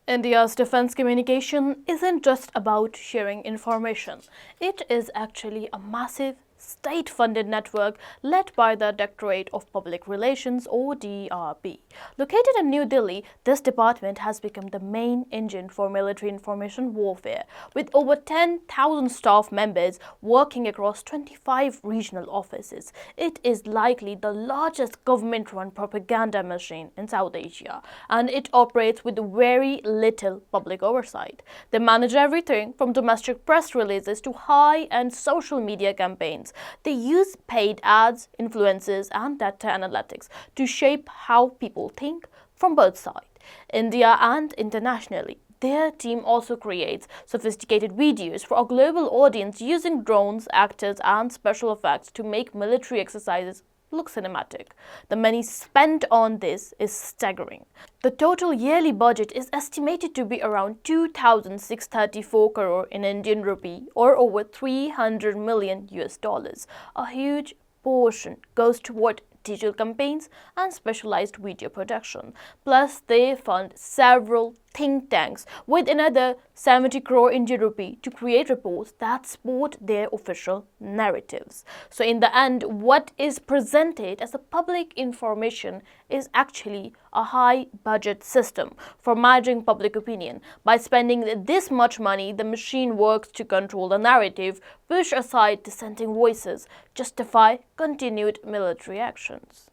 India's defense communication isn't just about sharing information. It is actually a massive state-funded network led by the Directorate of Public Relations or DRP. Located in New Delhi, this department has become the main engine for military information warfare, with over 10,000 staff members working across 25 regional offices. It is likely the largest government-run propaganda machine in South Asia, and it operates with very little public oversight. They manage everything from domestic press releases to high-end social media campaigns. They use paid ads, influencers, and data analytics to shape how people think from both sides, India and internationally. Their team also creates sophisticated videos for a global audience using drones, actors, and special effects to make military exercises look cinematic. The money spent on this is staggering. The total yearly budget is estimated to be around 2,634 crore in Indian rupee or over 300 million US dollars. A huge portion goes toward digital campaigns and specialized video production. Plus, they fund several think tanks with another 70 crore Indian rupee to create reports that support their official narratives. So in the end, what is presented as a public information is actually a high budget system for managing public opinion. By spending this much money, the machine works to control the narrative, push aside dissenting voices, justify continued military actions.